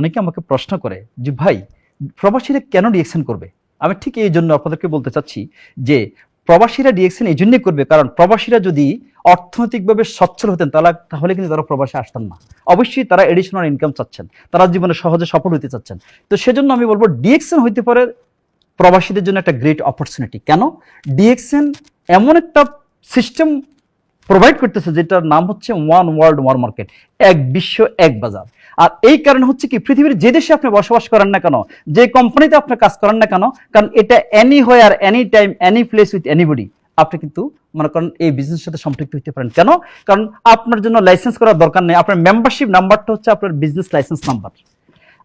অনেকে আমাকে প্রশ্ন করে যে ভাই প্রবাসীরা কেন ডিএক্সএন করবে। আমি ঠিক এই জন্য আপনাদেরকে বলতে চাচ্ছি যে প্রবাসীরা ডিএক্সএন এই জন্যই করবে, কারণ প্রবাসীরা যদি অর্থনৈতিকভাবে সচ্ছল হতেন তাহলে কিন্তু তারা প্রবাসে আসতেন না। অবশ্যই তারা এডিশনাল ইনকাম চাচ্ছেন, তারা জীবনে সহজে সফল হতে চাচ্ছেন। তো সেজন্য আমি বলবো ডিএক্সএন হইতে পারে প্রবাসীদের জন্য একটা গ্রেট অপরচুনিটি। কেন? ডিএক্সএন এমন একটা সিস্টেম প্রোভাইড করতেছে যেটার নাম হচ্ছে ওয়ান ওয়ার্ল্ড ওয়ান মার্কেট, এক বিশ্ব এক বাজার। আর এই কারণে হচ্ছে কি, পৃথিবীর যে দেশে আপনি বসবাস করেন না কেন, যে কোম্পানিতে আপনি কাজ করেন না কেন, কারণ এটা any where any time any place with anybody, আপনি কিন্তু মনে করেন এই বিজনেসের সাথে সম্পৃক্ত হতে পারেন। কেন? কারণ আপনার জন্য লাইসেন্স করার দরকার নেই, আপনার মেম্বারশিপ নাম্বারটা হচ্ছে আপনার বিজনেস লাইসেন্স নাম্বার।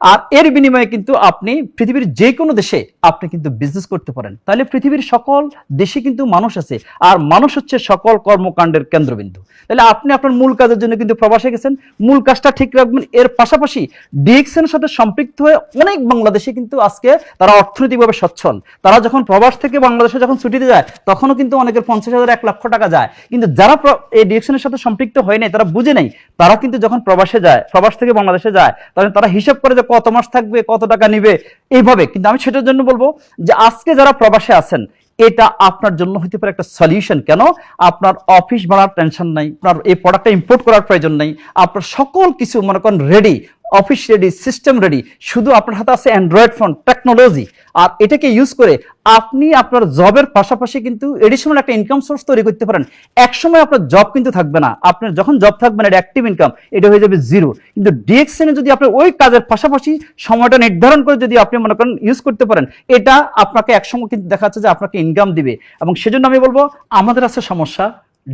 আর এর বিনিময়ে কিন্তু আপনি পৃথিবীর যে কোনো দেশে আপনি কিন্তু বিজনেস করতে পারেন। তাহলে পৃথিবীর সকল দেশে কিন্তু মানুষ আছে, আর মানুষ হচ্ছে সকল কর্মকাণ্ডের কেন্দ্রবিন্দু। তাহলে আপনি আপনার মূল কাজের জন্য কিন্তু প্রবাসে গেছেন, মূল কাজটা ঠিক রাখবেন। এর পাশাপাশি ডিএক্সএন সাথে সম্পৃক্ত হয়ে অনেক বাংলাদেশে কিন্তু আজকে তারা অর্থনৈতিকভাবে সচ্ছল। তারা যখন প্রবাস থেকে বাংলাদেশে যখন ছুটিতে যায় তখনও কিন্তু অনেকের 50,000 1 লক্ষ টাকা যায়। কিন্তু যারা এই ডিএক্সএনের সাথে সম্পৃক্ত হয় নাই, তারা বুঝে নাই, তারা কিন্তু যখন প্রবাসে যায়, প্রবাস থেকে বাংলাদেশে যায়, তখন তারা হিসাব করে যে কত মাস থাকবে, কত টাকা নিবে, এইভাবে। কিন্তু আমি সেটার জন্য বলবো যে আজকে যারা প্রবাসে আছেন, এটা আপনার জন্য হতে পারে একটা সলিউশন। কেন? আপনার অফিস ভাড়ার টেনশন নাই, আপনার এই প্রোডাক্টটা ইম্পোর্ট করার প্রয়োজন নাই, আপনার সকল কিছু মনে করেন ready, office ready, system ready, শুধু আপনার হাতে আছে অ্যান্ড্রয়েড ফোন টেকনোলজি। আর এটাকে ইউজ করে আপনি আপনার জবের পাশাপাশি কিন্তু এডিশনাল একটা ইনকাম সোর্স তৈরি করতে পারেন। একসময় আপনার জব কিন্তু থাকবে না, আপনার যখন জব থাকবে না, এটা অ্যাক্টিভ ইনকাম, এটা হয়ে যাবে জিরো। কিন্তু ডিএক্সএন যদি আপনি ওই কাজের পাশাপাশি সময়টা নির্ধারণ করে যদি আপনি মনে করেন ইউজ করতে পারেন, এটা আপনাকে একসময় কিন্তু দেখা যাচ্ছে যে আপনাকে ইনকাম দিবে। এবং সেজন্য আমি বলবো, আমাদের আছে সমস্যা,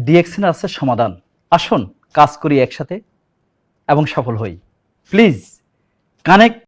ডিএক্সএন আছে সমাধান। আসুন কাজ করি একসাথে এবং সফল হই। Please connect